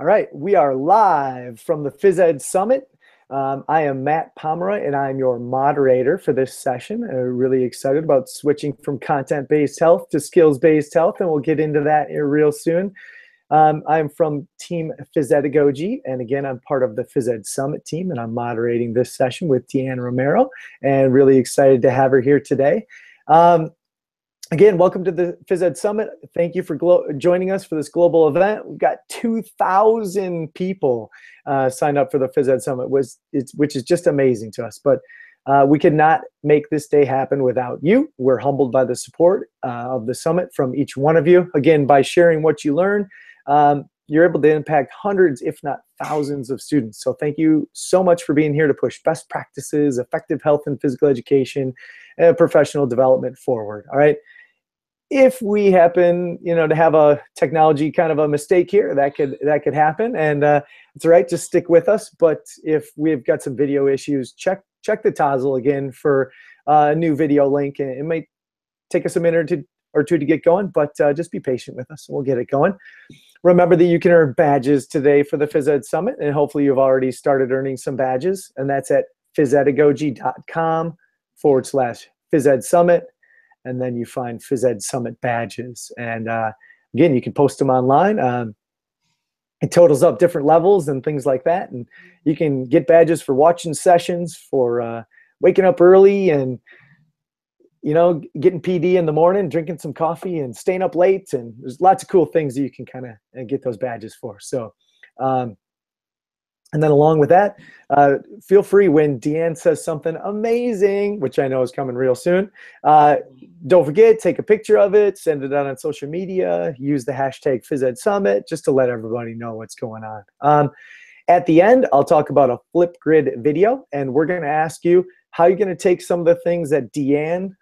All right, we are live from the Phys Ed Summit. I am Matt Pomeroy, and I'm your moderator for this session. Really excited about switching from content-based health to skills-based health, and we'll get into that here real soon. I'm from Team Physedagogy, and again, I'm part of the Phys Ed Summit team, and I'm moderating this session with Deanna Romero, and really excited to have her here today. Again, welcome to the Phys Ed Summit. Thank you for joining us for this global event. We've got 2,000 people signed up for the Phys Ed Summit, which is just amazing to us. But we could not make this day happen without you. We're humbled by the support of the summit from each one of you. Again, by sharing what you learn, you're able to impact hundreds, if not thousands of students. So thank you so much for being here to push best practices, effective health and physical education, and professional development forward. All right. If we happen, to have a technology kind of a mistake here, that could happen, and it's all right. Just stick with us. But if we've got some video issues, check the Tozzle again for a new video link. It might take us a minute or two to get going, but just be patient with us, and we'll get it going. Remember that you can earn badges today for the Phys Ed Summit, and hopefully you've already started earning some badges, and that's at physedagogy.com/Phys Ed Summit. And then you find Phys Ed Summit badges. And again, you can post them online. It totals up different levels and things like that. And you can get badges for watching sessions, for waking up early and, getting PD in the morning, drinking some coffee and staying up late. And there's lots of cool things that you can kind of get those badges for. So, and then along with that, feel free when Deanne says something amazing, which I know is coming real soon, don't forget, take a picture of it, send it out on social media, use the hashtag PhysEdSummit just to let everybody know what's going on. At the end, I'll talk about a Flipgrid video, and we're going to ask you how you're going to take some of the things that Deanne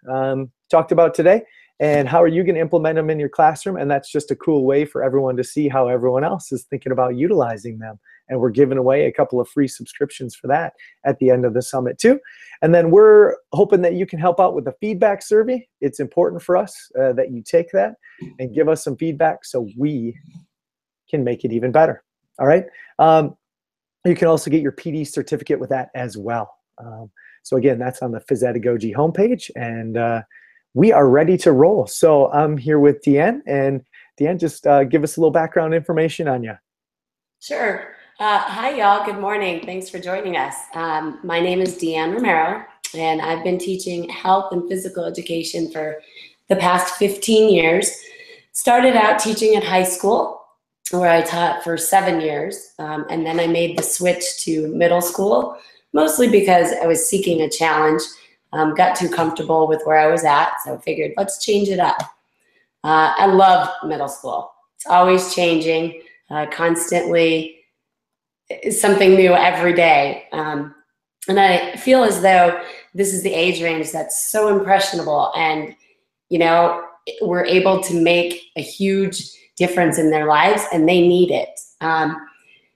talked about today, and how are you going to implement them in your classroom. And that's just a cool way for everyone to see how everyone else is thinking about utilizing them. And we're giving away a couple of free subscriptions for that at the end of the summit too. And then we're hoping that you can help out with the feedback survey. It's important for us that you take that and give us some feedback so we can make it even better. All right. You can also get your PD certificate with that as well. So again, that's on the Physedagogy homepage, and we are ready to roll. So I'm here with Deanne, and Deanne, just give us a little background information on you. Sure. Hi, y'all. Good morning. Thanks for joining us. My name is Deanna Mehra, and I've been teaching health and physical education for the past 15 years. Started out teaching at high school, where I taught for 7 years, and then I made the switch to middle school, mostly because I was seeking a challenge. Got too comfortable with where I was at, so figured let's change it up. I love middle school. It's always changing, constantly something new every day. And I feel as though this is the age range that's so impressionable, and we're able to make a huge difference in their lives, and they need it.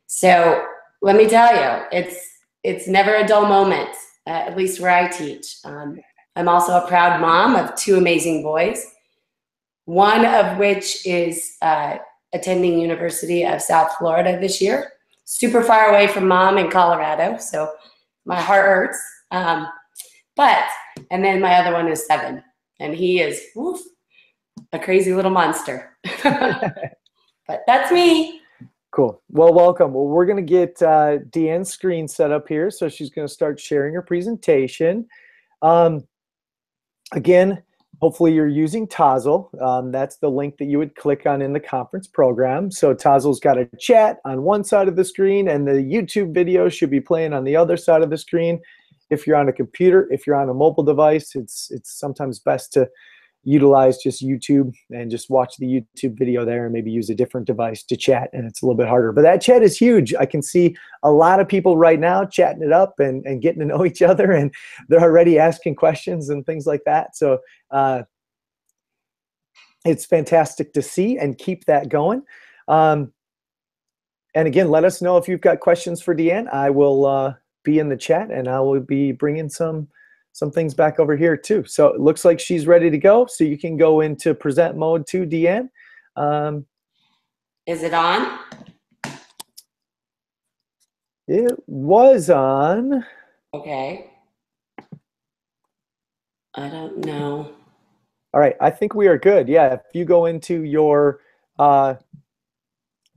So let me tell you, it's never a dull moment. At least where I teach. I'm also a proud mom of 2 amazing boys, one of which is attending University of South Florida this year, super far away from mom in Colorado, so my heart hurts. And then my other one is 7, and he is a crazy little monster. But that's me. Cool. Well, welcome. Well, we're going to get Deanne's screen set up here. So she's going to start sharing her presentation. Again, hopefully you're using Tozzle. That's the link that you would click on in the conference program. So Tozzle's got a chat on one side of the screen, and the YouTube video should be playing on the other side of the screen. If you're on a computer, if you're on a mobile device, it's sometimes best to utilize just YouTube and just watch the YouTube video there, and maybe use a different device to chat, and it's a little bit harder. But that chat is huge. I can see a lot of people right now chatting it up and getting to know each other, and they're already asking questions and things like that. So it's fantastic to see, and keep that going. And again, let us know if you've got questions for Deanne. I will be in the chat, and I will be bringing some things back over here too. So it looks like she's ready to go. So you can go into present mode too, Deanne. Is it on? It was on. Okay. I don't know. All right, I think we are good. Yeah, if you go into your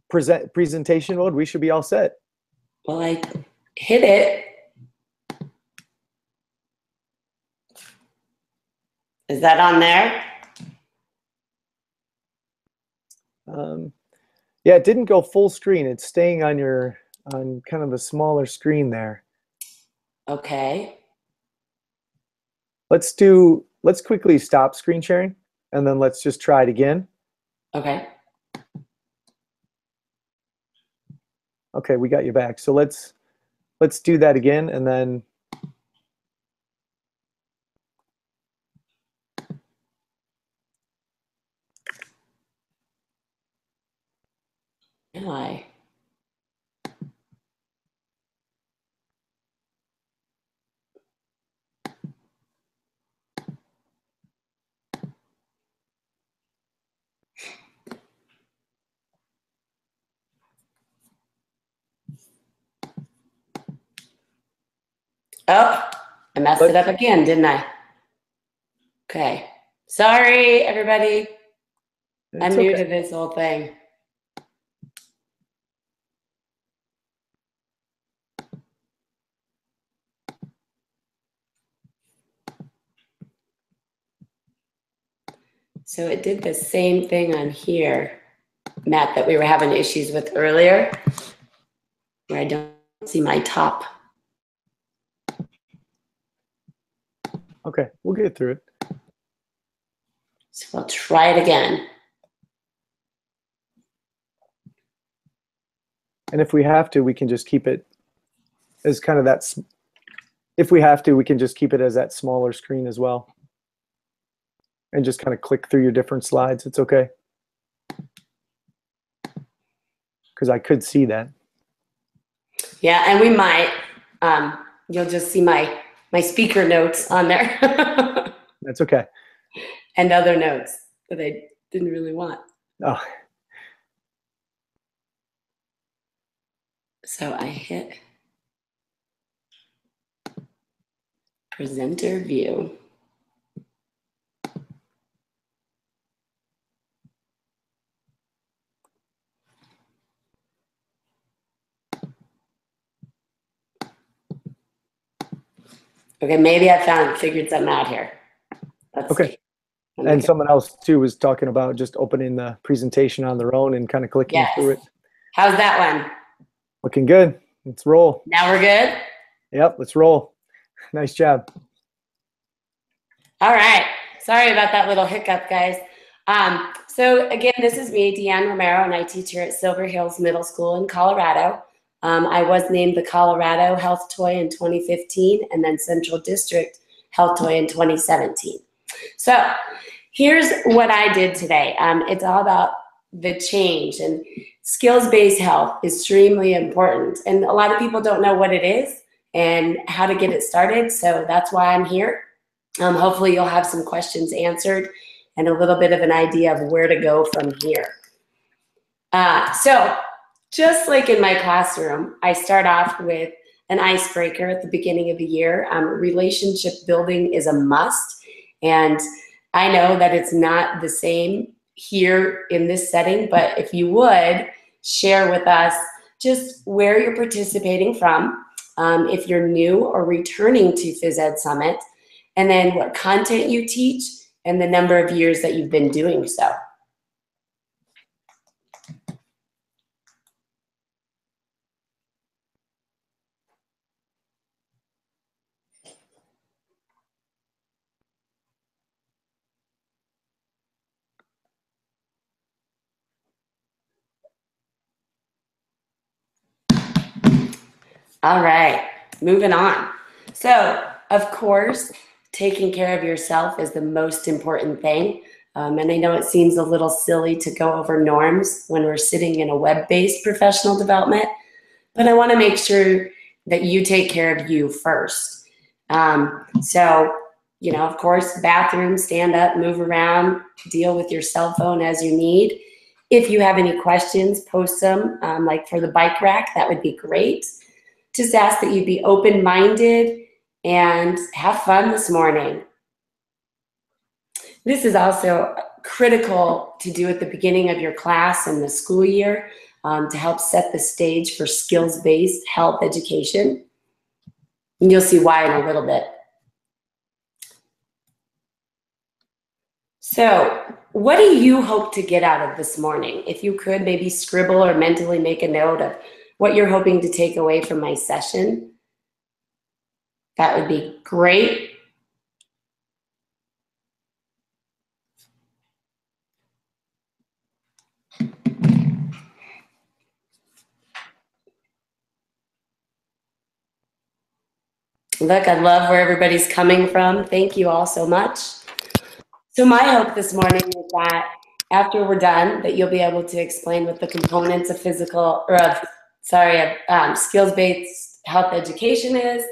presentation mode, we should be all set. Well, I hit it. Is that on there? Yeah, it didn't go full screen. It's staying on on kind of a smaller screen there. Okay. Let's quickly stop screen sharing and then let's just try it again. Okay. Okay, we got you back. So let's do that again and then Am I? Oh, I messed it up again, didn't I? Okay. Sorry, everybody. I'm new to this whole thing. So it did the same thing on here, Matt, that we were having issues with earlier, where I don't see my top. Okay, we'll get through it. So I'll try it again. And if we have to, we can just keep it as kind of that. If we have to, we can just keep it as that smaller screen as well. And just kind of click through your different slides. It's okay. Because I could see that. Yeah, and we might. You'll just see my speaker notes on there. That's okay. And other notes that I didn't really want. Oh. So I hit presenter view. Okay, maybe I figured something out here. Let's okay. see. And someone else too was talking about just opening the presentation on their own and kind of clicking through it. How's that one? Looking good. Let's roll. Now we're good? Yep, let's roll. Nice job. All right. Sorry about that little hiccup, guys. So again, this is me, Deanna Romero, and I teach here at Silver Hills Middle School in Colorado. I was named the Colorado Health Toy in 2015 and then Central District Health Toy in 2017. So here's what I did today. It's all about the change, and skills-based health is extremely important. And a lot of people don't know what it is and how to get it started. So that's why I'm here. Hopefully you'll have some questions answered and a little bit of an idea of where to go from here. So just like in my classroom, I start off with an icebreaker at the beginning of the year. Relationship building is a must. And I know that it's not the same here in this setting, but if you would share with us just where you're participating from, if you're new or returning to Phys Ed Summit, and then what content you teach and the number of years that you've been doing so. All right, moving on. So, of course, taking care of yourself is the most important thing. And I know it seems a little silly to go over norms when we're sitting in a web-based professional development, but I want to make sure that you take care of you first. So, you know, of course, bathroom, stand up, move around, deal with your cell phone as you need. If you have any questions, post them, like for the bike rack, that would be great. just ask that you be open-minded and have fun this morning. This is also critical to do at the beginning of your class and the school year to help set the stage for skills-based health education. And you'll see why in a little bit. So, what do you hope to get out of this morning? If you could maybe scribble or mentally make a note of what you're hoping to take away from my session, that would be great. Look, I love where everybody's coming from. Thank you all so much. So my hope this morning is that after we're done, that you'll be able to explain what the components of skills-based health education is,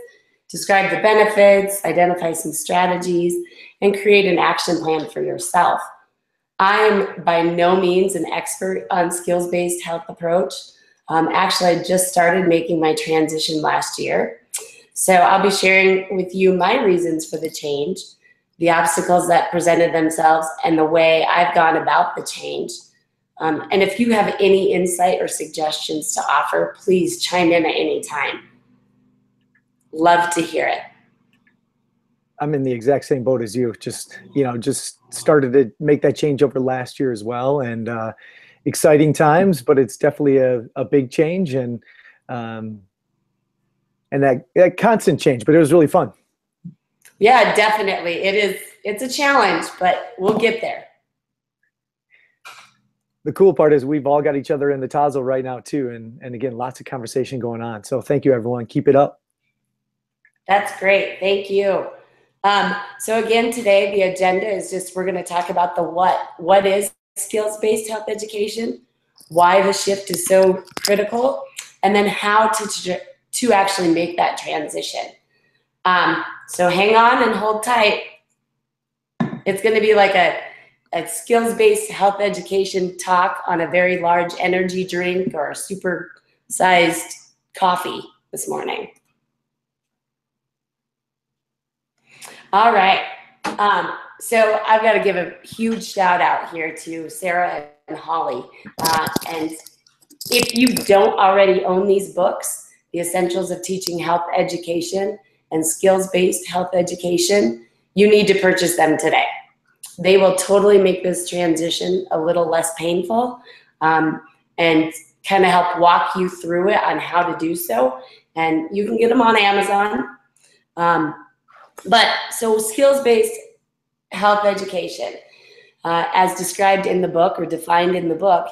describe the benefits, identify some strategies, and create an action plan for yourself. I'm by no means an expert on skills-based health approach. Actually, I just started making my transition last year. So I'll be sharing with you my reasons for the change, the obstacles that presented themselves, and the way I've gone about the change. And if you have any insight or suggestions to offer, please chime in at any time. Love to hear it. I'm in the exact same boat as you. Just started to make that change over last year as well, and exciting times, but it's definitely a big change, and that constant change, but it was really fun. Yeah, definitely. It is. It's a challenge, but we'll get there. The cool part is we've all got each other in the Tazo right now too, and again, lots of conversation going on. So thank you, everyone. Keep it up. That's great. Thank you. So again, today the agenda is just we're going to talk about the what. What is skills-based health education? Why the shift is so critical, and then how to actually make that transition. So hang on and hold tight. It's going to be like a skills-based health education talk on a very large energy drink or a super-sized coffee this morning. All right. So I've got to give a huge shout out here to Sarah and Holly. And if you don't already own these books, The Essentials of Teaching Health Education and Skills-Based Health Education, you need to purchase them today. They will totally make this transition a little less painful and kind of help walk you through it on how to do so. And you can get them on Amazon. So skills-based health education, as described in the book or defined in the book,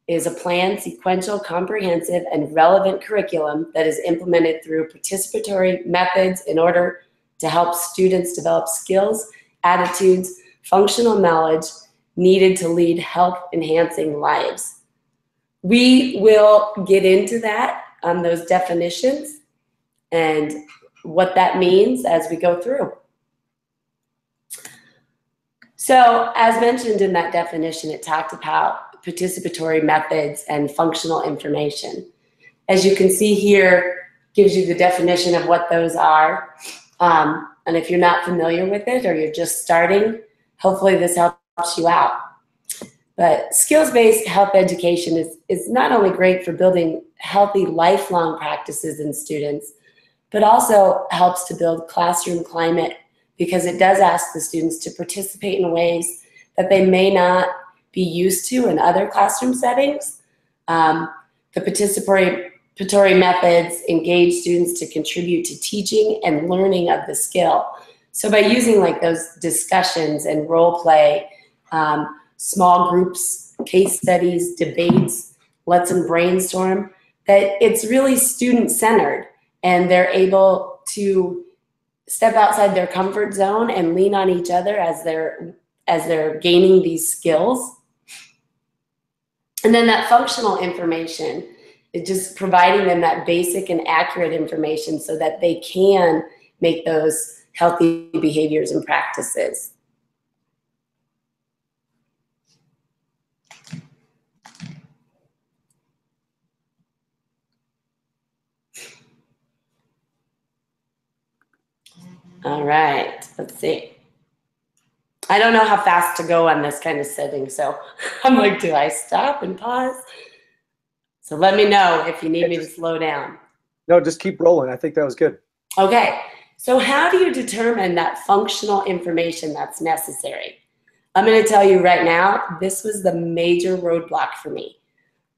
is a planned, sequential, comprehensive, and relevant curriculum that is implemented through participatory methods in order to help students develop skills, attitudes, functional knowledge needed to lead health-enhancing lives. We will get into that, those definitions, and what that means as we go through. So, as mentioned in that definition, it talked about participatory methods and functional information. As you can see here, gives you the definition of what those are. And if you're not familiar with it or you're just starting, hopefully this helps you out. But skills-based health education is not only great for building healthy lifelong practices in students, but also helps to build classroom climate because it does ask the students to participate in ways that they may not be used to in other classroom settings. The participatory methods engage students to contribute to teaching and learning of the skill. So by using like those discussions and role play, small groups, case studies, debates, let them brainstorm, that it's really student-centered and they're able to step outside their comfort zone and lean on each other as they're gaining these skills. And then that functional information is just providing them that basic and accurate information so that they can make those healthy behaviors and practices. All right, let's see. I don't know how fast to go on this kind of setting, so I'm like, do I stop and pause? So let me know if you need me to slow down. No, just keep rolling. I think that was good. Okay, so how do you determine that functional information that's necessary? I'm going to tell you right now, this was the major roadblock for me.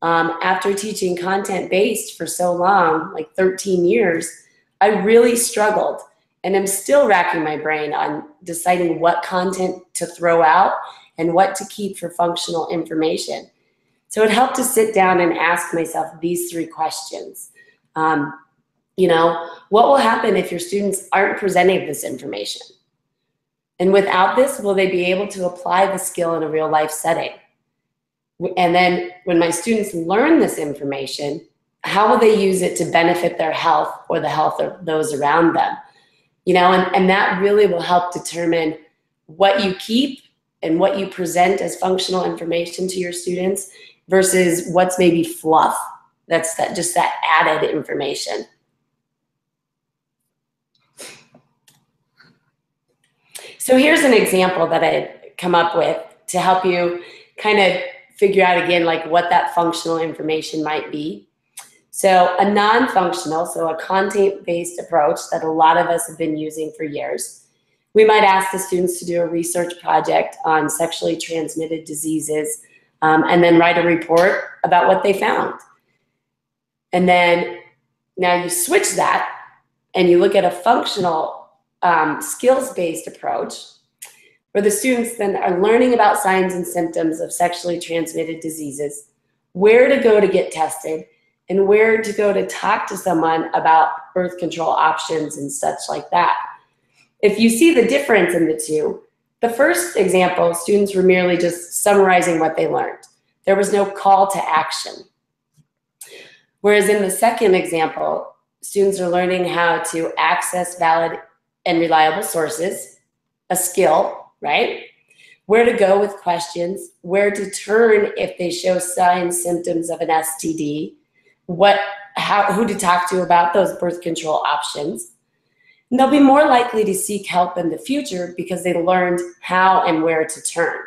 After teaching content-based for so long, like 13 years, I really struggled, and I'm still racking my brain on deciding what content to throw out and what to keep for functional information. So it helped to sit down and ask myself these 3 questions. You know, what will happen if your students aren't presenting this information? And without this, will they be able to apply the skill in a real life setting? And then when my students learn this information, how will they use it to benefit their health or the health of those around them? You know, and that really will help determine what you keep and what you present as functional information to your students versus what's maybe fluff. That's just that added information. So here's an example that I had come up with to help you kind of figure out again like what that functional information might be. So a non-functional, so a content-based approach that a lot of us have been using for years. We might ask the students to do a research project on sexually transmitted diseases and then write a report about what they found. And then now you switch that and you look at a functional skills-based approach where the students then are learning about signs and symptoms of sexually transmitted diseases, where to go to get tested, and where to go to talk to someone about birth control options and such like that. If you see the difference in the two, the first example, students were merely just summarizing what they learned. There was no call to action. Whereas in the second example, students are learning how to access valid and reliable sources, a skill, right? Where to go with questions, where to turn if they show signs, symptoms of an STD, who to talk to about those birth control options. And they'll be more likely to seek help in the future because they learned how and where to turn.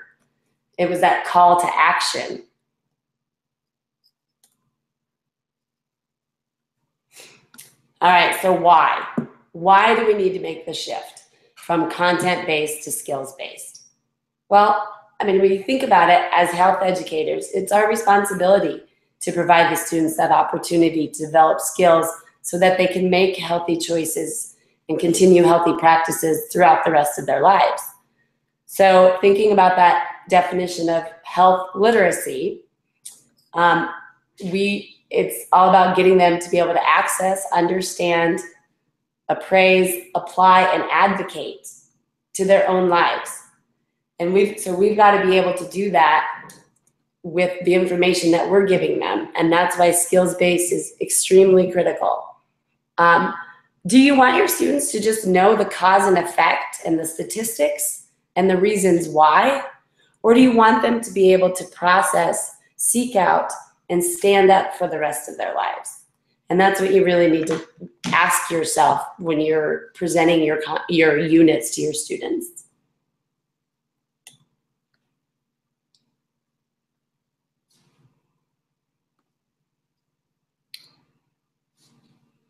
It was that call to action. All right, so why? Why do we need to make the shift from content-based to skills-based? Well, I mean, when you think about it, as health educators, it's our responsibility to provide the students that opportunity to develop skills so that they can make healthy choices and continue healthy practices throughout the rest of their lives. So thinking about that definition of health literacy, it's all about getting them to be able to access, understand, appraise, apply, and advocate to their own lives. And we've got to be able to do that with the information that we're giving them. And that's why skills-based is extremely critical. Do you want your students to just know the cause and effect and the statistics and the reasons why? Or do you want them to be able to process, seek out, and stand up for the rest of their lives? And that's what you really need to ask yourself when you're presenting your units to your students.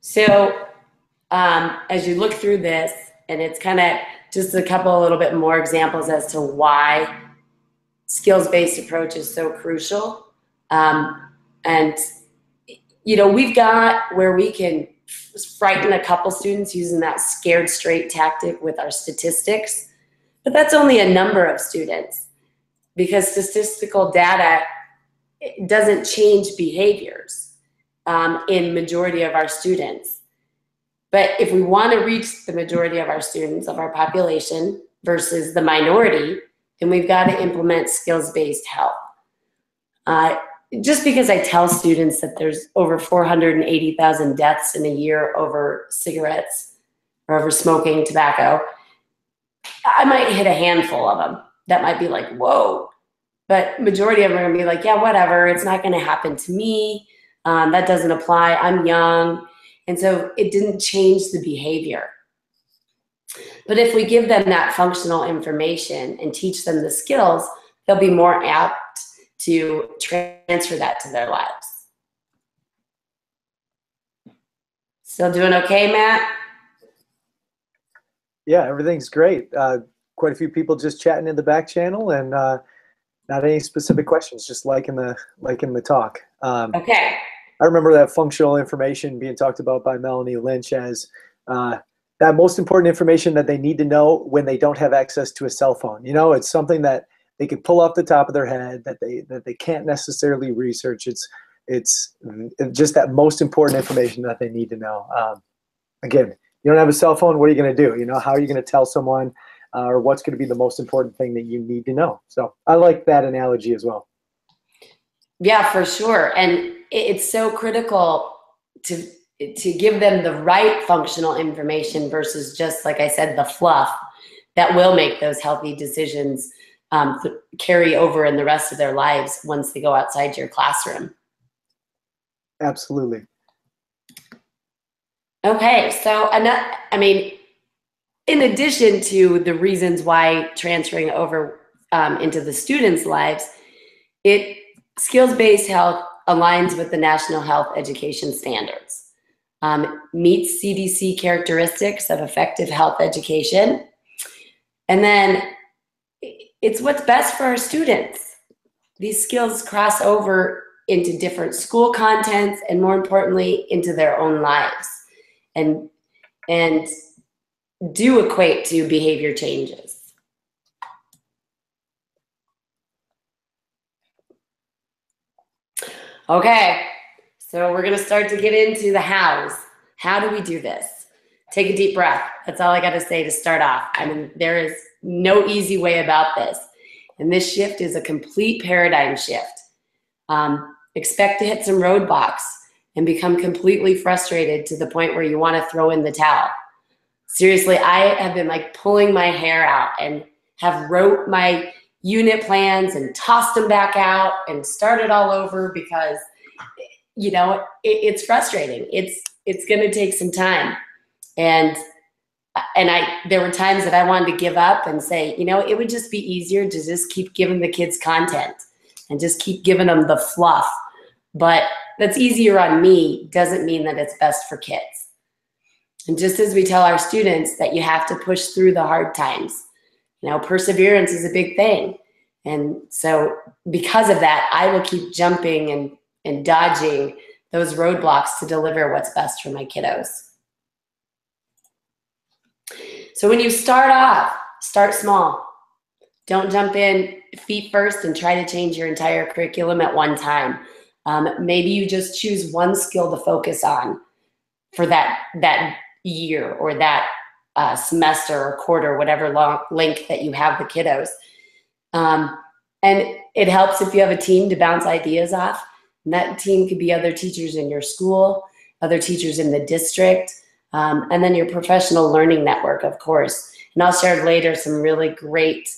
So as you look through this, and it's kind of just a couple a little bit more examples as to why skills-based approach is so crucial. And you know, we've got where we can frighten a couple students using that scared straight tactic with our statistics, but that's only a number of students because statistical data doesn't change behaviors in majority of our students. But if we want to reach the majority of our students, of our population versus the minority, then we've got to implement skills-based help. Just because I tell students that there's over 480,000 deaths in a year over cigarettes or over smoking tobacco, I might hit a handful of them. That might be like, whoa. But majority of them are going to be like, yeah, whatever. It's not going to happen to me. That doesn't apply. I'm young. And so it didn't change the behavior. But if we give them that functional information and teach them the skills, they'll be more apt to transfer that to their lives. Still doing okay, Matt? Yeah, everything's great. Quite a few people just chatting in the back channel, and not any specific questions, just liking the talk. Okay. I remember that functional information being talked about by Melanie Lynch as that most important information that they need to know when they don't have access to a cell phone. You know, it's something that they could pull off the top of their head, that they can't necessarily research. It's just that most important information that they need to know. Again, you don't have a cell phone, what are you going to do? You know, how are you going to tell someone or what's going to be the most important thing that you need to know? So I like that analogy as well. Yeah, for sure. And it's so critical to give them the right functional information versus just, like I said, the fluff that will make those healthy decisions carry over in the rest of their lives once they go outside your classroom. Absolutely. Okay, so I mean, in addition to the reasons why transferring over into the students' lives, skills-based health aligns with the National Health Education Standards, meets CDC characteristics of effective health education, and then it's what's best for our students. These skills cross over into different school contents and, more importantly, into their own lives, and do equate to behavior changes. Okay, so we're gonna start to get into the hows. How do we do this? Take a deep breath. That's all I gotta say to start off. I mean, there is no easy way about this. And this shift is a complete paradigm shift. Expect to hit some roadblocks and become completely frustrated to the point where you wanna throw in the towel. Seriously, I have been like pulling my hair out and have wrote my unit plans and tossed them back out and started all over because, you know, it's frustrating. It's going to take some time. And there were times that I wanted to give up and say, you know, it would just be easier to just keep giving the kids content and just keep giving them the fluff. But that's easier on me doesn't mean that it's best for kids. And just as we tell our students that you have to push through the hard times, you know, perseverance is a big thing. And so because of that, I will keep jumping and dodging those roadblocks to deliver what's best for my kiddos. So when you start off, start small. Don't jump in feet first and try to change your entire curriculum at one time. Maybe you just choose one skill to focus on for that year or that semester or quarter, whatever length that you have the kiddos. And it helps if you have a team to bounce ideas off. And that team could be other teachers in your school, other teachers in the district, and then your professional learning network, of course. And I'll share later some really great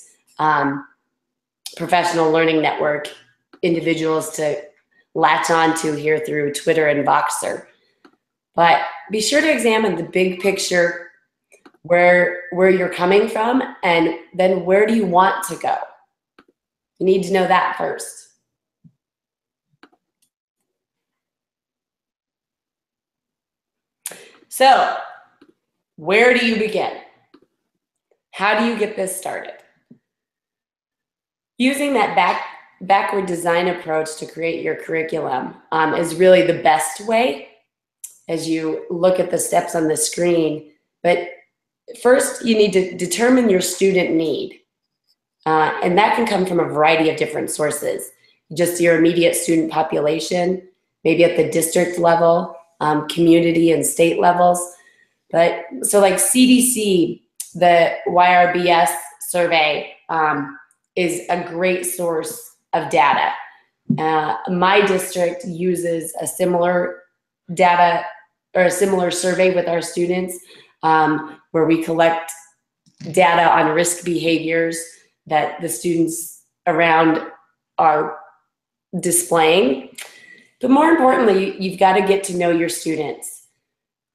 professional learning network individuals to latch on to here through Twitter and Voxer. But be sure to examine the big picture, where you're coming from, and then where do you want to go? You need to know that first. So, where do you begin? How do you get this started? Using that backward design approach to create your curriculum is really the best way as you look at the steps on the screen. But first, you need to determine your student need. And that can come from a variety of different sources. Just your immediate student population, maybe at the district level, community and state levels. But so like CDC, the YRBS survey is a great source of data. My district uses a similar data or a similar survey with our students where we collect data on risk behaviors that the students around are displaying. But more importantly, you've got to get to know your students.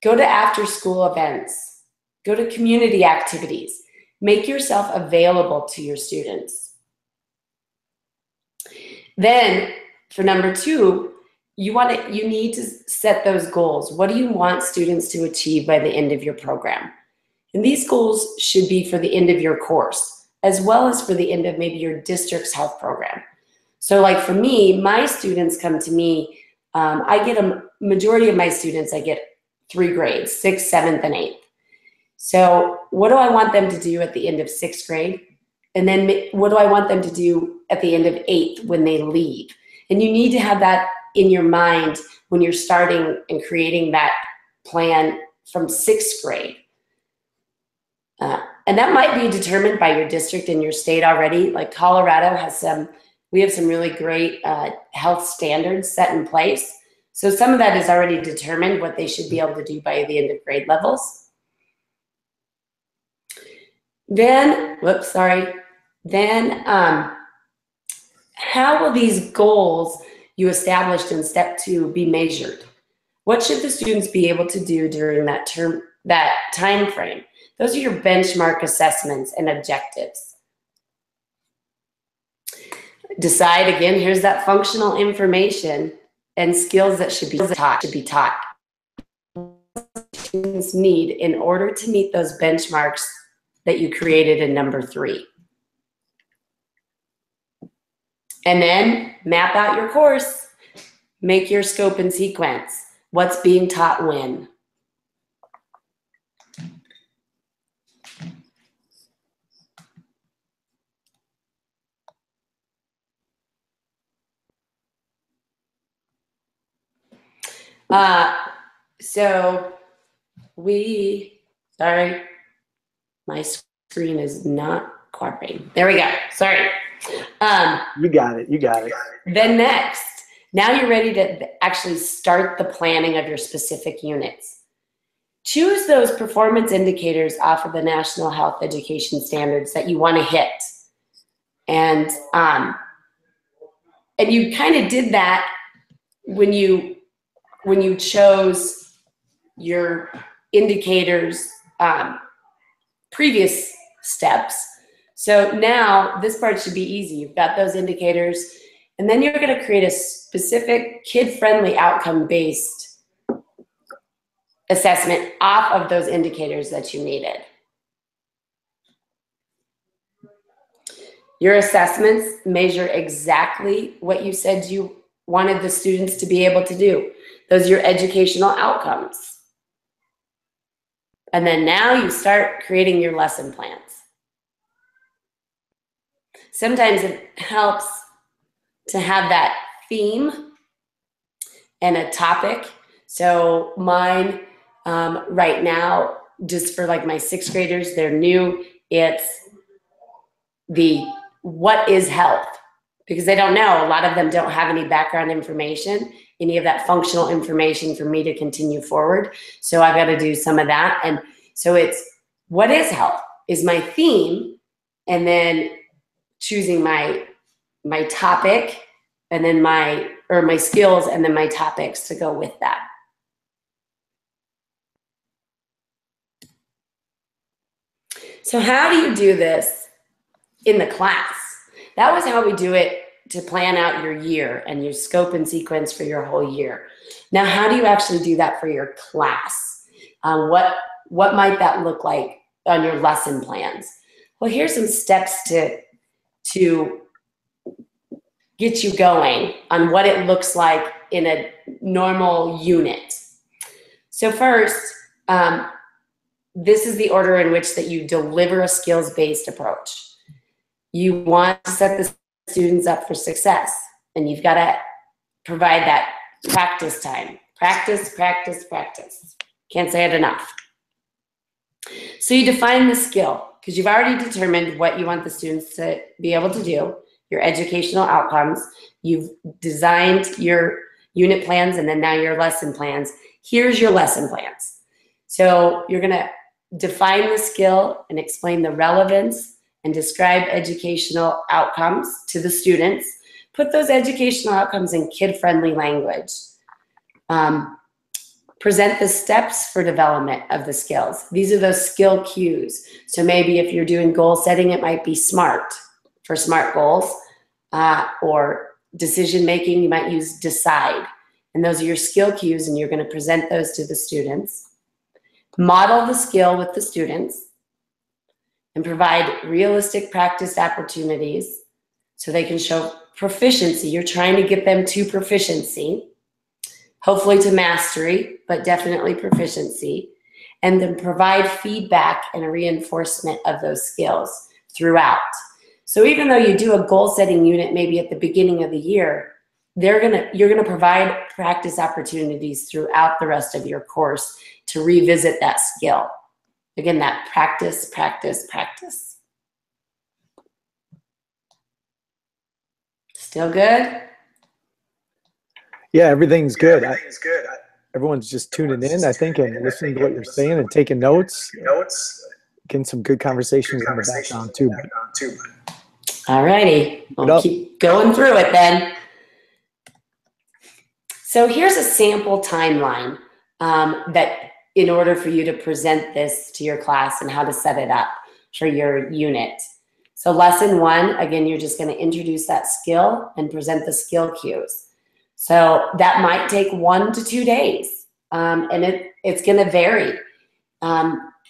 Go to after-school events. Go to community activities. Make yourself available to your students. Then for number 2, you need to set those goals. What do you want students to achieve by the end of your program? And these goals should be for the end of your course, as well as for the end of maybe your district's health program. So like for me, my students come to me, I get a majority of my students, I get 3 grades, 6th, 7th, and 8th. So what do I want them to do at the end of 6th grade? And then what do I want them to do at the end of 8th when they leave? And you need to have that in your mind when you're starting and creating that plan from 6th grade. And that might be determined by your district and your state already. Like Colorado has we have some really great health standards set in place. So some of that is already determined what they should be able to do by the end of grade levels. Then, how will these goals you established in step 2 be measured? What should the students be able to do during that time frame? Those are your benchmark assessments and objectives. Decide again, here's that functional information and skills that should be taught. Students need in order to meet those benchmarks that you created in number 3. And then map out your course, make your scope and sequence. What's being taught when? Sorry, my screen is not cooperating. There we go, sorry. You got it. Then next, now you're ready to actually start the planning of your specific units. Choose those performance indicators off of the National Health Education Standards that you want to hit. And you kind of did that when you chose your indicators previous steps. So now this part should be easy. You've got those indicators, and then you're going to create a specific kid-friendly outcome-based assessment off of those indicators that you needed. Your assessments measure exactly what you said you wanted the students to be able to do. Those are your educational outcomes. And then now you start creating your lesson plans. Sometimes it helps to have that theme and a topic. So mine right now, just for like my 6th graders, they're new, it's the what is health? Because they don't know. A lot of them don't have any background information, any of that functional information for me to continue forward. So I've got to do some of that. And so it's what is health is my theme, and then choosing my topic, and then my skills, and then my topics to go with that. So how do you do this in the class? That was how we do it to plan out your year and your scope and sequence for your whole year. Now, how do you actually do that for your class? What might that look like on your lesson plans? Well, here's some steps to get you going on what it looks like in a normal unit. So first, this is the order in which that you deliver a skills-based approach. You want to set the students up for success, and you've got to provide that practice time. Practice, practice, practice. Can't say it enough. So you define the skill, because you've already determined what you want the students to be able to do, your educational outcomes. You've designed your unit plans and then now your lesson plans. Here's your lesson plans. So you're going to define the skill and explain the relevance and describe educational outcomes to the students. Put those educational outcomes in kid-friendly language. Present the steps for development of the skills. These are those skill cues. So maybe if you're doing goal setting, it might be SMART for SMART goals, or decision making, you might use DECIDE. And those are your skill cues, and you're going to present those to the students. Model the skill with the students, and provide realistic practice opportunities so they can show proficiency. You're trying to get them to proficiency, hopefully to mastery, but definitely proficiency. And then provide feedback and a reinforcement of those skills throughout. So even though you do a goal setting unit maybe at the beginning of the year, you're gonna provide practice opportunities throughout the rest of your course to revisit that skill. Again, that practice, practice, practice. Still good? Yeah, everything's good. Everyone's just tuning in, I think, and listening to what you're saying and taking notes. Getting some good conversations in the background too. All righty, we'll keep going through it then. So here's a sample timeline that in order for you to present this to your class and how to set it up for your unit. So lesson 1, again, you're just going to introduce that skill and present the skill cues. So that might take 1 to 2 days, and it's going to vary.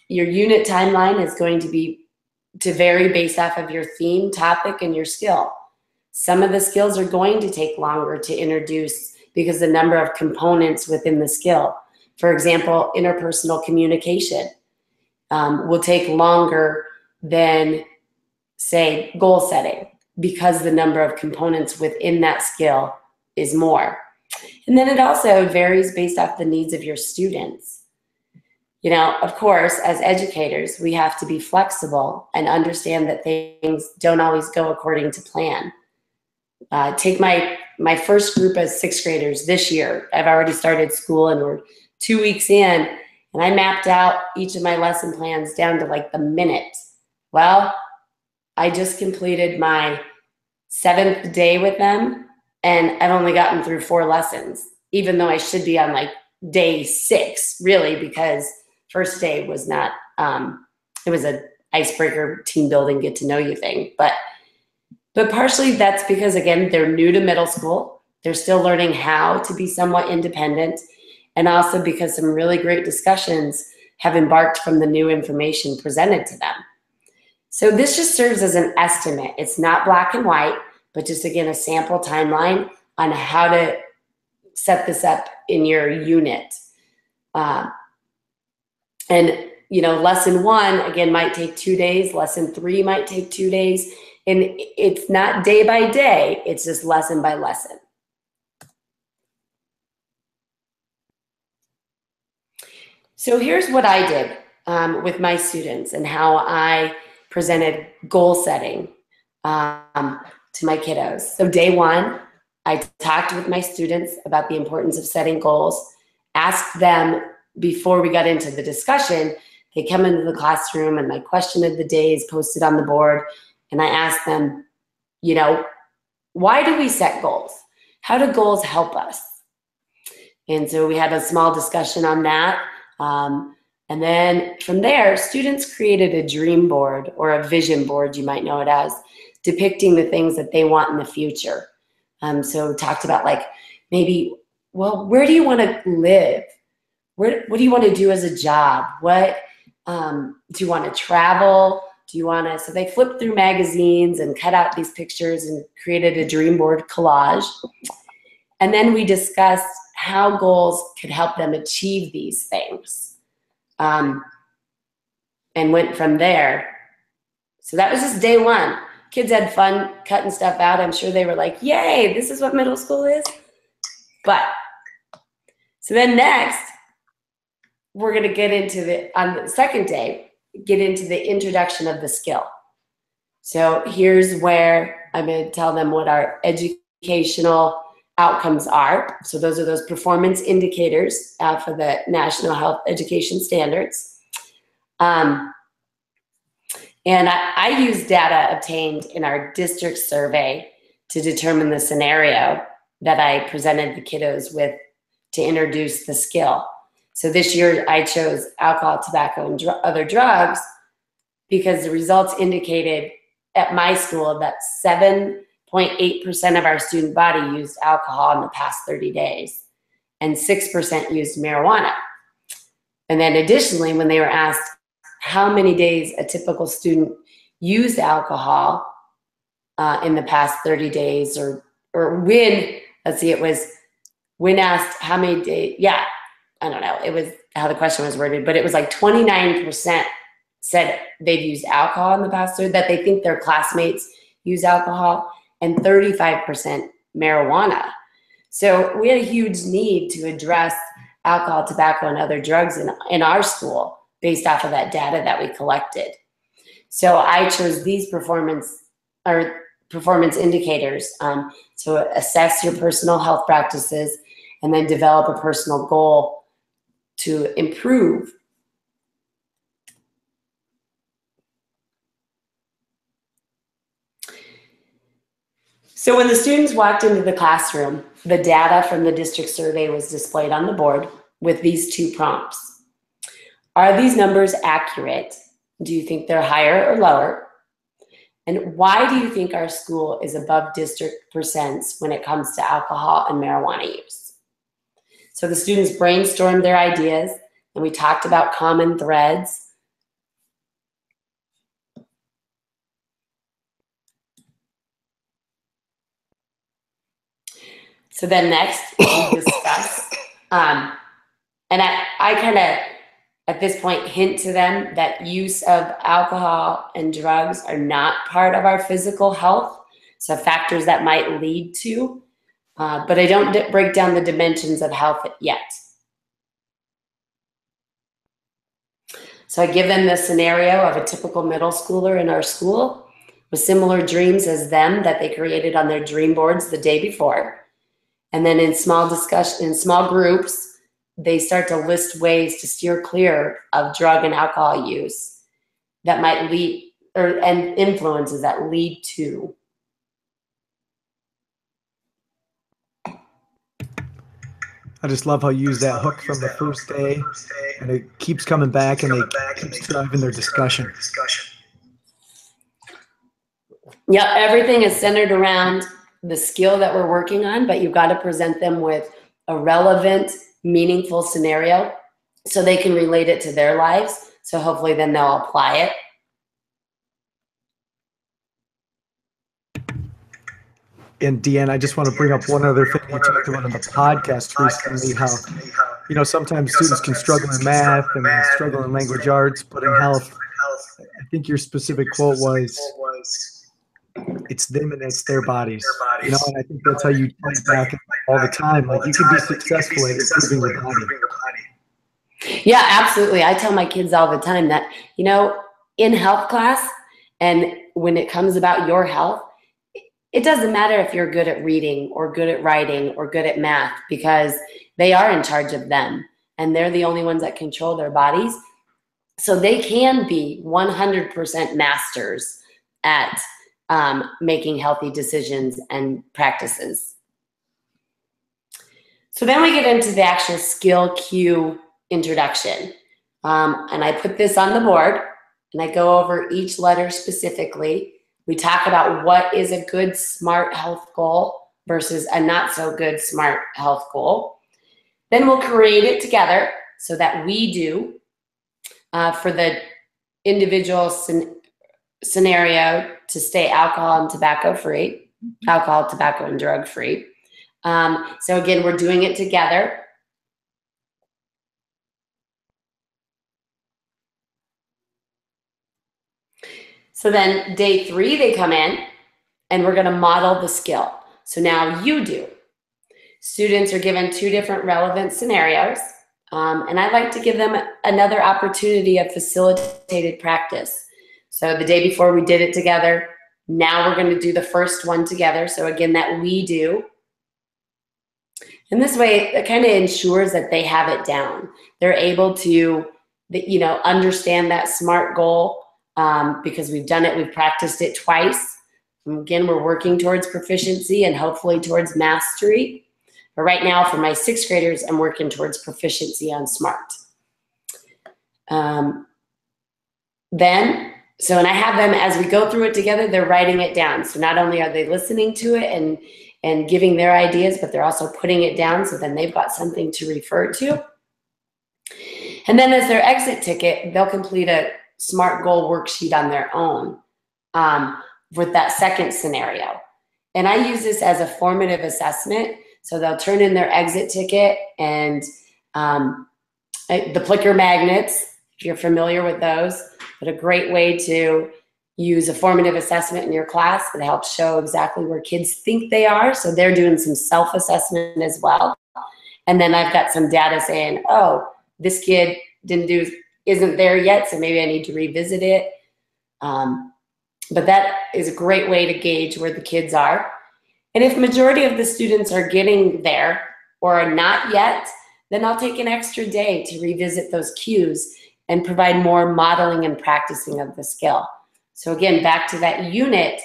Your unit timeline is going to vary based off of your theme, topic, and your skill. Some of the skills are going to take longer to introduce because the number of components within the skill. For example, interpersonal communication will take longer than, say, goal setting because the number of components within that skill is more. And then it also varies based off the needs of your students. You know, of course, as educators, we have to be flexible and understand that things don't always go according to plan. Take my first group of 6th graders this year. I've already started school and we're 2 weeks in, and I mapped out each of my lesson plans down to like the minute. Well, I just completed my 7th day with them, and I've only gotten through 4 lessons, even though I should be on like day 6, really, because first day was not, it was an icebreaker, team building, get to know you thing. But partially that's because, again, they're new to middle school. They're still learning how to be somewhat independent, and also because some really great discussions have embarked from the new information presented to them. So this just serves as an estimate. It's not black and white, but just, again, a sample timeline on how to set this up in your unit. And, you know, lesson 1, again, might take 2 days. Lesson 3 might take 2 days. And it's not day by day. It's just lesson by lesson. So here's what I did with my students and how I presented goal setting to my kiddos. So day 1, I talked with my students about the importance of setting goals, asked them before we got into the discussion. They come into the classroom and my question of the day is posted on the board, and I asked them, you know, why do we set goals? How do goals help us? And so we had a small discussion on that. And then from there, students created a dream board, or a vision board, you might know it as, depicting the things that they want in the future. So we talked about, like, maybe, well, where do you want to live? What do you want to do as a job? What do you want to travel? Do you want to? So they flipped through magazines and cut out these pictures and created a dream board collage. And then we discussed how goals could help them achieve these things, and went from there. So that was just day 1. Kids had fun cutting stuff out. I'm sure they were like, yay, this is what middle school is. But so then next, we're going to get into on the second day, get into the introduction of the skill. So here's where I'm going to tell them what our educational outcomes are. So those are those performance indicators for the National Health Education Standards. And I use data obtained in our district survey to determine the scenario that I presented the kiddos with to introduce the skill. So this year I chose alcohol, tobacco, and other drugs because the results indicated at my school that 7.8% of our student body used alcohol in the past 30 days and 6% used marijuana. And then additionally, when they were asked how many days a typical student used alcohol in the past 30 days, or when, let's see, it was when asked how many days, yeah, I don't know, it was how the question was worded, but it was like 29% said they've used alcohol in the past year, that they think their classmates use alcohol, and 35% marijuana. So we had a huge need to address alcohol, tobacco, and other drugs in our school based off of that data that we collected. So I chose these performance indicators to assess your personal health practices and then develop a personal goal to improve. So when the students walked into the classroom, the data from the district survey was displayed on the board with these two prompts. Are these numbers accurate? Do you think they're higher or lower? And why do you think our school is above district percents when it comes to alcohol and marijuana use? So the students brainstormed their ideas, and we talked about common threads. So then next, we discuss, and I kind of, at this point, hint to them that use of alcohol and drugs are not part of our physical health, so factors that might lead to, but I don't break down the dimensions of health yet. So I give them the scenario of a typical middle schooler in our school with similar dreams as them that they created on their dream boards the day before. And then in small groups, they start to list ways to steer clear of drug and alcohol use that might lead, and influences that lead to. I just love how you use that hook from the first day, and it keeps coming back, and they keep driving their discussion. Yeah, everything is centered around the skill that we're working on, but you've got to present them with a relevant, meaningful scenario so they can relate it to their lives. So hopefully then they'll apply it. And Deanne, I just want to bring up one other thing you talked about on the podcast recently, how, you know, sometimes students can struggle in math and struggle in language arts, but in health, I think your specific quote was, it's them and it's their bodies. You know, and I think that's how you talk back all the time. Like, you can be successful at improving your body. Yeah, absolutely. I tell my kids all the time that, you know, in health class, and when it comes about your health, it doesn't matter if you're good at reading or good at writing or good at math, because they are in charge of them and they're the only ones that control their bodies. So they can be 100% masters at making healthy decisions and practices. So then we get into the actual skill cue introduction. And I put this on the board and I go over each letter specifically. We talk about what is a good SMART health goal versus a not so good SMART health goal. Then we'll create it together so that we do for the individual scenario to stay alcohol and tobacco free, alcohol, tobacco, and drug free. So again, we're doing it together. So then day 3, they come in and we're going to model the skill. So now you do. Students are given 2 different relevant scenarios. And I like to give them another opportunity of facilitated practice. So the day before we did it together. Now we're going to do the first one together. So again, that we do. And this way, it kind of ensures that they have it down. They're able to, you know, understand that SMART goal because we've done it, we've practiced it twice. And again, we're working towards proficiency and hopefully towards mastery. But right now for my 6th graders, I'm working towards proficiency on SMART. So when I have them, as we go through it together, they're writing it down. So not only are they listening to it and giving their ideas, but they're also putting it down, so then they've got something to refer to. And then as their exit ticket, they'll complete a SMART goal worksheet on their own with that second scenario. And I use this as a formative assessment. So they'll turn in their exit ticket and the Plicker magnets, if you're familiar with those, but a great way to use a formative assessment in your class that helps show exactly where kids think they are. So they're doing some self-assessment as well. And then I've got some data saying, oh, this kid isn't there yet, so maybe I need to revisit it. But that is a great way to gauge where the kids are. And if majority of the students are getting there or are not yet, then I'll take an extra day to revisit those cues and provide more modeling and practicing of the skill. So again, back to that unit,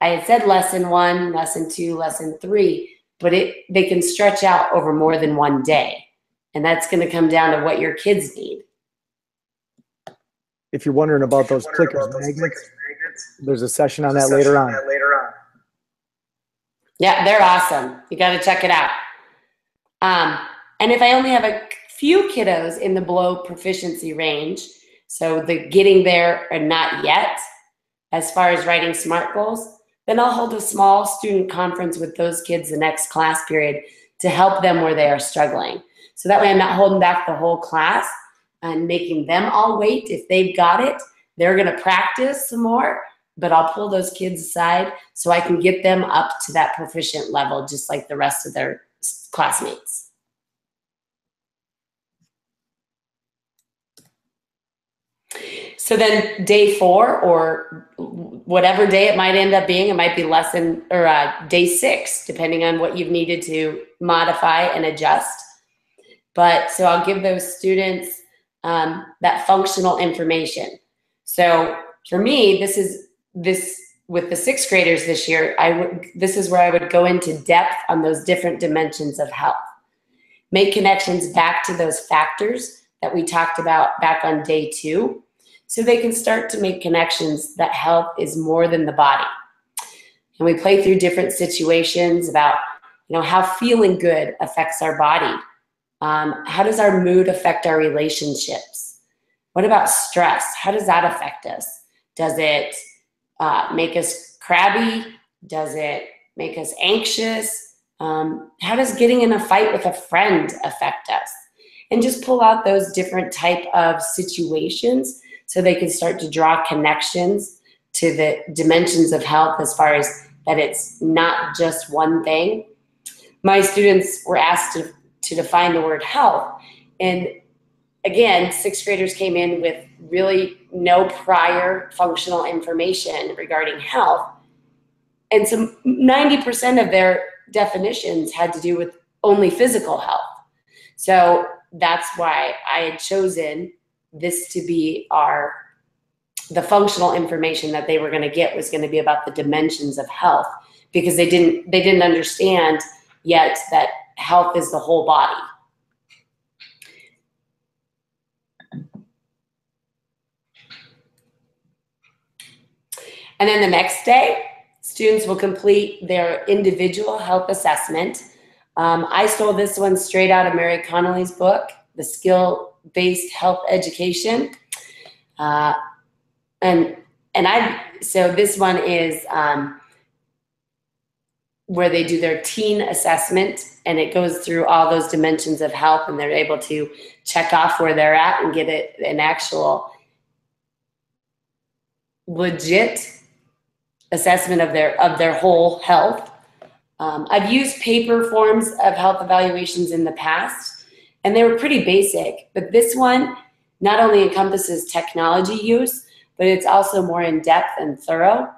I had said lesson 1, lesson 2, lesson 3, but they can stretch out over more than one day. And that's going to come down to what your kids need. If you're wondering about those clickers magnets, there's a session on that later on. Yeah, they're awesome. You got to check it out. And if I only have a few kiddos in the below proficiency range, so the getting there or not yet, as far as writing SMART goals, then I'll hold a small student conference with those kids the next class period to help them where they are struggling. So that way I'm not holding back the whole class and making them all wait. If they've got it, they're going to practice some more, but I'll pull those kids aside so I can get them up to that proficient level just like the rest of their classmates. So then day 4 or whatever day it might end up being, it might be lesson or day 6, depending on what you've needed to modify and adjust. But so I'll give those students that functional information. So for me, this with the 6th graders this year, this is where I would go into depth on those different dimensions of health. Make connections back to those factors that we talked about back on day 2. So they can start to make connections that health is more than the body. And we play through different situations about, how feeling good affects our body. How does our mood affect our relationships? What about stress? How does that affect us? Does it make us crabby? Does it make us anxious? How does getting in a fight with a friend affect us? And just pull out those different type of situations so they can start to draw connections to the dimensions of health as far as that it's not just one thing. My students were asked to define the word health. And again, 6th graders came in with really no prior functional information regarding health. And so 90% of their definitions had to do with only physical health. So that's why I had chosen this to be the functional information that they were going to get was going to be about the dimensions of health, because they didn't understand yet that health is the whole body. And then the next day, students will complete their individual health assessment. I stole this one straight out of Mary Connelly's book, The SkillsBased Health Education. So this one is where they do their teen assessment, and it goes through all those dimensions of health, and they're able to check off where they're at and get an actual legit assessment of their whole health. I've used paper forms of health evaluations in the past, and they were pretty basic, but this one not only encompasses technology use, but it's also more in-depth and thorough.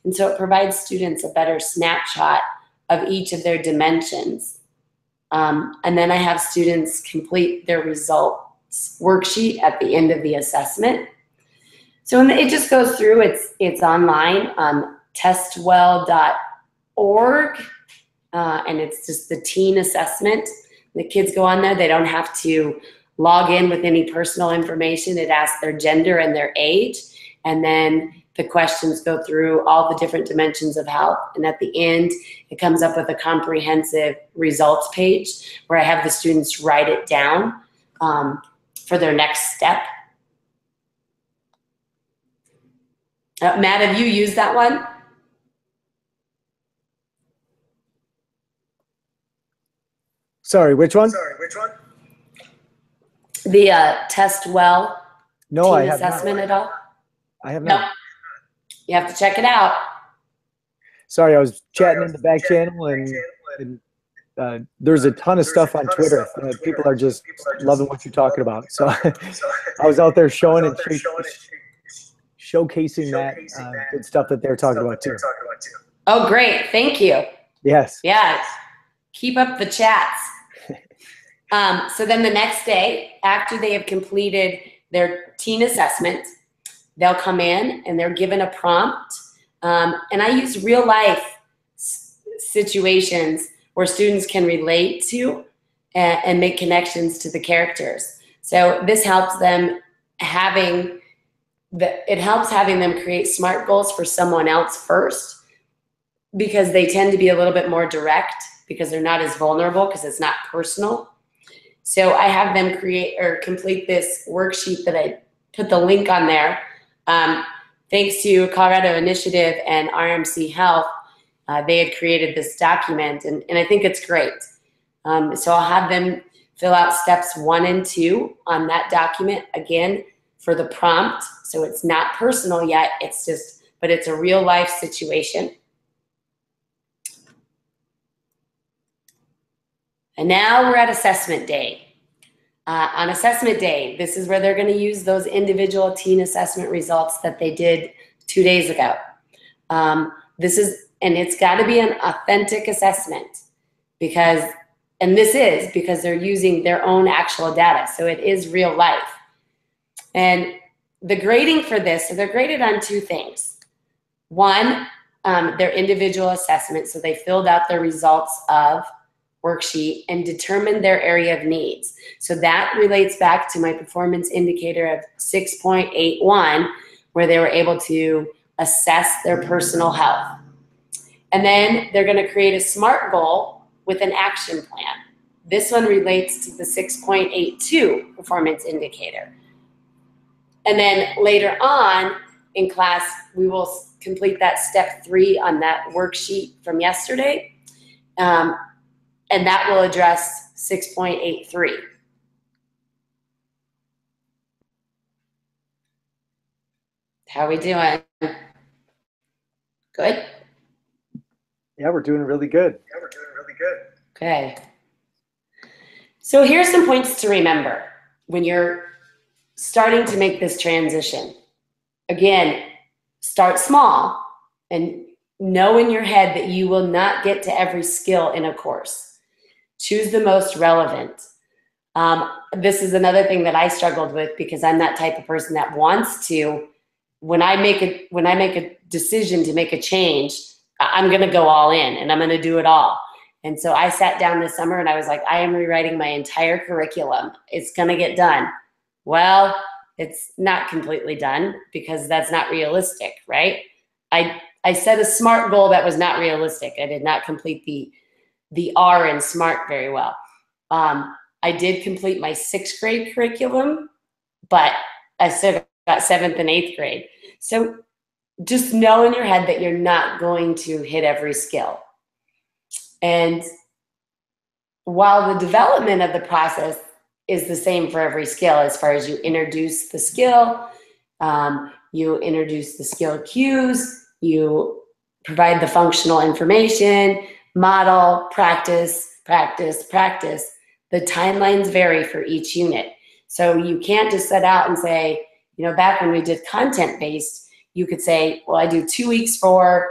And so it provides students a better snapshot of each of their dimensions. And then I have students complete their results worksheet at the end of the assessment. So it just goes through, it's online on testwell.org. and it's just the teen assessment. The kids go on there. They don't have to log in with any personal information. It asks their gender and their age, and then the questions go through all the different dimensions of health. And at the end, it comes up with a comprehensive results page where I have the students write it down for their next step. Matt, have you used that one? Sorry, which one? The Test Well No, I teen have assessment not. at all? I have No. not. You have to check it out. Sorry, I was chatting in the back channel, and there's a ton of stuff on Twitter. People are just loving what you're talking about. So I was out there showing and showcasing that good stuff that they're talking about too. Oh, great. Thank you. Yes. Yeah. Keep up the chats. So then the next day, after they have completed their teen assessment, they'll come in and they're given a prompt. And I use real life situations where students can relate to and make connections to the characters. So this helps them having them create SMART goals for someone else first, because they tend to be a little bit more direct because they're not as vulnerable because it's not personal. So I have them create or complete this worksheet that I put the link on there. Thanks to Colorado Initiative and RMC Health, they had created this document, and I think it's great. So I'll have them fill out steps 1 and 2 on that document, again, for the prompt. So it's not personal yet, but it's a real life situation. And now we're at assessment day. On assessment day, this is where they're going to use those individual teen assessment results that they did 2 days ago. And it's got to be an authentic assessment because they're using their own actual data. So it is real life. And the grading for this, so they're graded on 2 things. One, their individual assessment. So they filled out their results of worksheet and determined their area of needs. So that relates back to my performance indicator of 6.81, where they were able to assess their personal health. And then they're going to create a SMART goal with an action plan. This one relates to the 6.82 performance indicator. And then later on in class, we will complete that step 3 on that worksheet from yesterday. And that will address 6.83. How are we doing? Good? Yeah, we're doing really good. Okay. So here's some points to remember when you're starting to make this transition. Again, start small and know in your head that you will not get to every skill in a course. Choose the most relevant. This is another thing that I struggled with because I'm that type of person that wants to, when I make a decision to make a change, I'm going to go all in and I'm going to do it all. And so I sat down this summer and I was like, I am rewriting my entire curriculum. It's going to get done. Well, it's not completely done because that's not realistic, right? I set a SMART goal that was not realistic. I did not complete the R in SMART very well. I did complete my 6th grade curriculum, but I still got 7th and 8th grade. So just know in your head that you're not going to hit every skill. And while the development of the process is the same for every skill, as far as you introduce the skill, you introduce the skill cues, you provide the functional information, model, practice, practice, practice. The timelines vary for each unit. So you can't just set out and say, back when we did content-based, you could say, well, I do 2 weeks for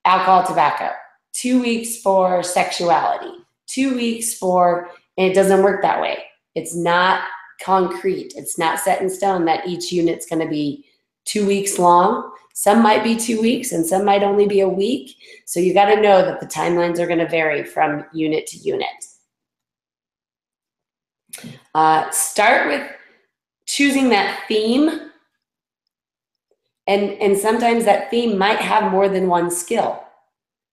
alcohol, tobacco, 2 weeks for sexuality, 2 weeks for, and it doesn't work that way. It's not concrete. It's not set in stone that each unit's going to be 2 weeks long. Some might be 2 weeks and some might only be a week. So you got to know that the timelines are going to vary from unit to unit. Start with choosing that theme. And sometimes that theme might have more than one skill.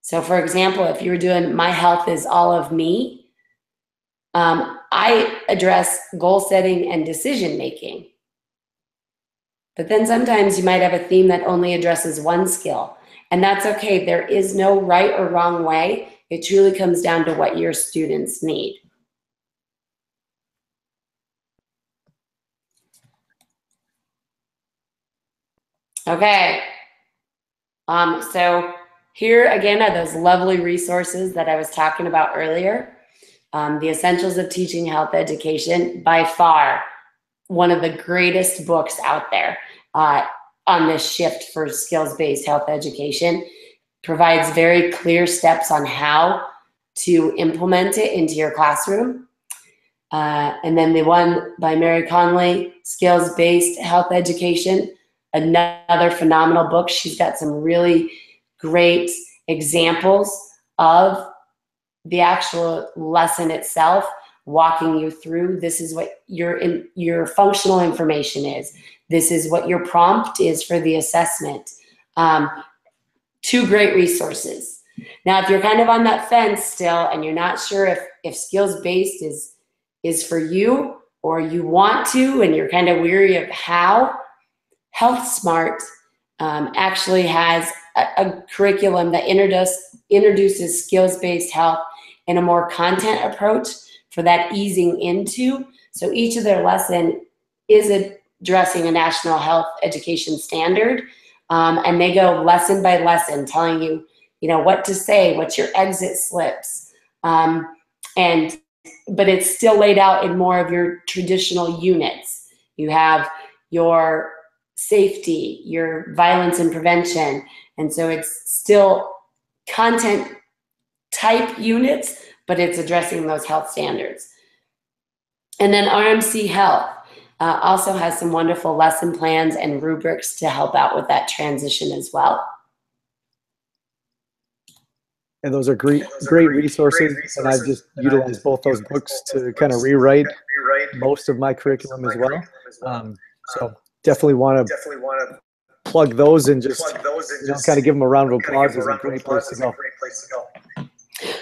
So for example, if you were doing My Health is All of Me, I address goal setting and decision making. But then sometimes you might have a theme that only addresses one skill. And that's okay. There is no right or wrong way. It truly comes down to what your students need. Okay. So here again are those lovely resources that I was talking about earlier. The Essentials of Teaching Health Education, by far one of the greatest books out there on this shift for skills-based health education. Provides very clear steps on how to implement it into your classroom. And then the one by Mary Connelly, Skills-Based Health Education, another phenomenal book. She's got some really great examples of the actual lesson itself, walking you through, this is what your functional information is. This is what your prompt is for the assessment. 2 great resources. Now, if you're kind of on that fence still and you're not sure if skills-based is for you, or you want to and you're kind of weary of how, Health Smart actually has a curriculum that introduces skills-based health in a more content approach for that easing into. So each of their lesson is addressing a national health education standard, and they go lesson by lesson, telling you, what to say, what's your exit slips, but it's still laid out in more of your traditional units. You have your safety, your violence and prevention, and so it's still content type units, but it's addressing those health standards. And then RMC Health also has some wonderful lesson plans and rubrics to help out with that transition as well. And those are great resources, and I've just utilized both those books to kind of rewrite most of my curriculum as well. So definitely want to plug those and just kind of give them a round of applause. Is a great place to go.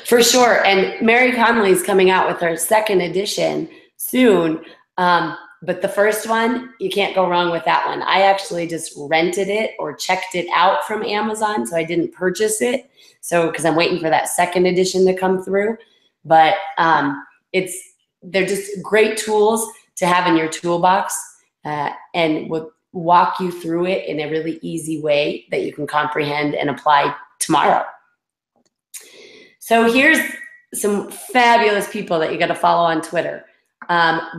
For sure. And Mary Connelly's coming out with her 2nd edition soon. But the first one, you can't go wrong with that one. I actually just rented it or checked it out from Amazon, so I didn't purchase it. So, because I'm waiting for that 2nd edition to come through. But they're just great tools to have in your toolbox, and would walk you through it in a really easy way that you can comprehend and apply tomorrow. So here's some fabulous people that you got to follow on Twitter.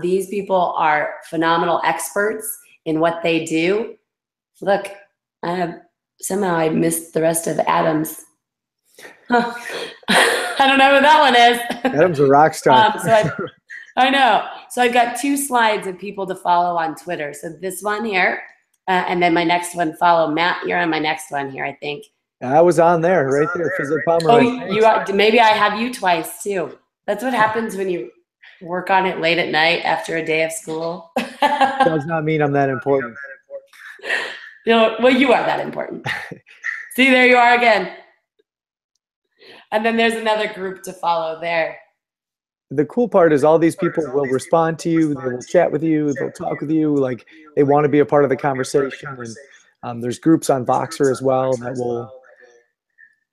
These people are phenomenal experts in what they do. Look, somehow I missed the rest of Adam's. Huh. I don't know who that one is. Adam's a rock star. I know. So I've got 2 slides of people to follow on Twitter. So this one here, and then my next one, follow Matt. You're on my next one here, I think. I was on there, right there. Oh, you are, maybe I have you twice too. That's what happens when you work on it late at night after a day of school. Does not mean I'm that important. Well, you are that important. See, there you are again. And then there's another group to follow there. The cool part is all these people will respond to you. They will chat with you. They'll talk with you. Like, they want to be a part of the conversation. And there's groups on Voxer as well that will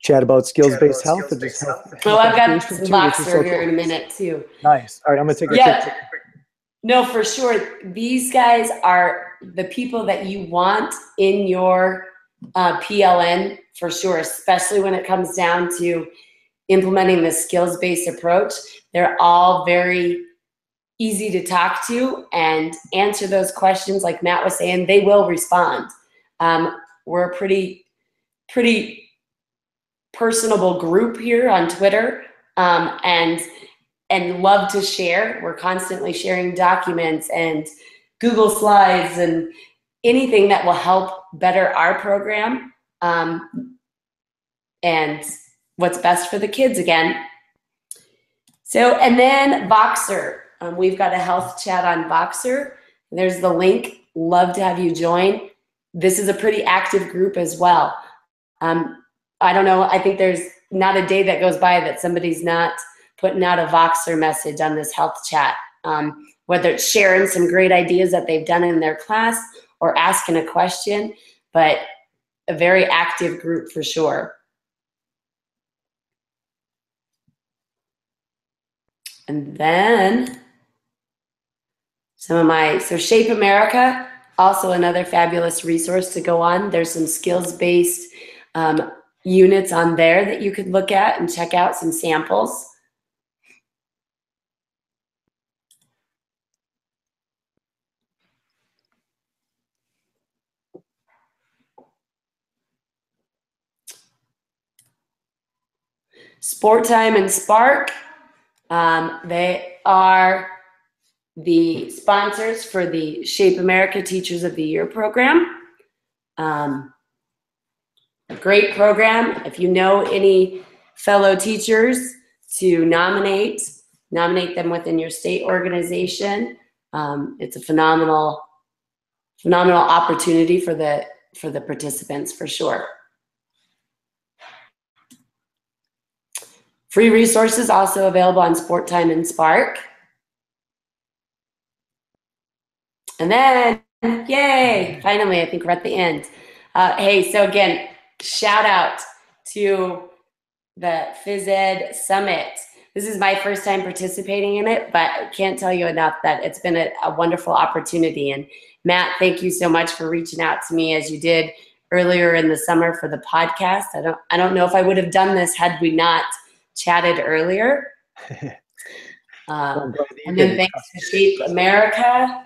chat about skills-based health and just health. Well, I've got some Voxer here in a minute too. Nice. All right, I'm gonna take a quick. No, for sure. These guys are the people that you want in your PLN for sure, especially when it comes down to implementing the skills-based approach. They're all very easy to talk to and answer those questions. Like Matt was saying, they will respond. We're a pretty personable group here on Twitter, and love to share. We're constantly sharing documents and Google Slides and anything that will help better our program and what's best for the kids again. So, and then Voxer. We've got a health chat on Voxer. There's the link. Love to have you join. This is a pretty active group as well. I don't know, I think there's not a day that goes by that somebody's not putting out a Voxer message on this health chat, whether it's sharing some great ideas that they've done in their class or asking a question, but a very active group for sure. And then some of my, so Shape America, also another fabulous resource to go on. There's some skills-based units on there that you could look at and check out some samples. Sport Time and Spark, they are the sponsors for the Shape America Teachers of the Year program. A great program. If you know any fellow teachers to nominate them within your state organization. It's a phenomenal opportunity for the participants for sure. Free resources also available on Sport Time and Spark. And then, yay, finally, I think we're at the end. Hey, so again, shout out to the Phys Ed Summit. This is my first time participating in it, but I can't tell you enough that it's been a wonderful opportunity. And Matt, thank you so much for reaching out to me as you did earlier in the summer for the podcast. I don't know if I would have done this had we not chatted earlier. And then thanks to Shape America,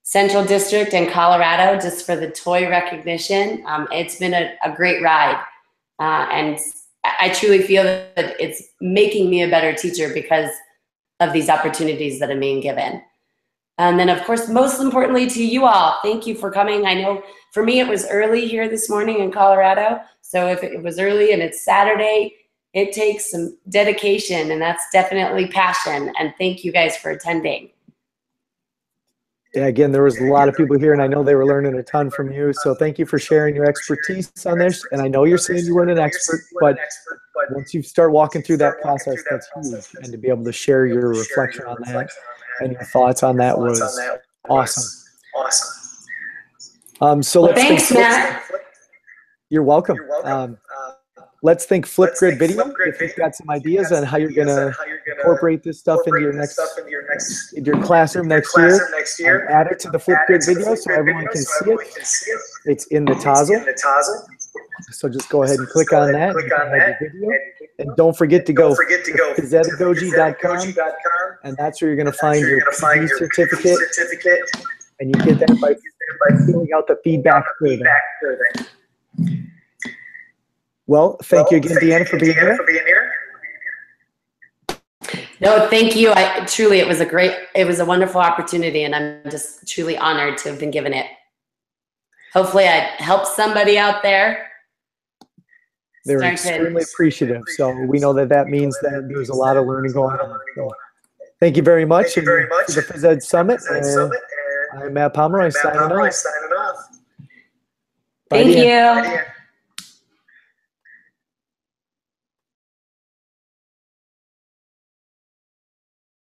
Central District, and Colorado just for the toy recognition. It's been a great ride. And I truly feel that it's making me a better teacher because of these opportunities that I'm being given. And then, of course, most importantly to you all, thank you for coming. I know for me it was early here this morning in Colorado. So if it was early and it's Saturday, it takes some dedication, and that's definitely passion. And thank you guys for attending. Yeah, again, there was a lot of people here, and I know they were learning a ton from you. So thank you for sharing your expertise on this. And I know you're saying you weren't an expert, but once you start walking through that process, that's huge. And to be able to share your reflection on that and your thoughts on that was awesome. So let's thanks, Matt. You're welcome. Let's think Flipgrid video. If you've got some ideas on how you're going to incorporate this stuff into your classroom next year, add it to the Flipgrid video so everyone can see it. It's in the Tazzle. So just go ahead and click on that. You can add your video. And don't forget to go to physedagogy.com, and that's where you're going to find your PD certificate. And you get that by filling out the feedback survey. Well, thank you again, Deanna, for being here. No, thank you. It was a wonderful opportunity, and I'm just truly honored to have been given it. Hopefully I helped somebody out there. They're extremely appreciative. So we know that means that there's a lot of learning going on. So thank you very much. To the Phys Ed Summit. I'm Matt Pomeroy signing off. Thank you.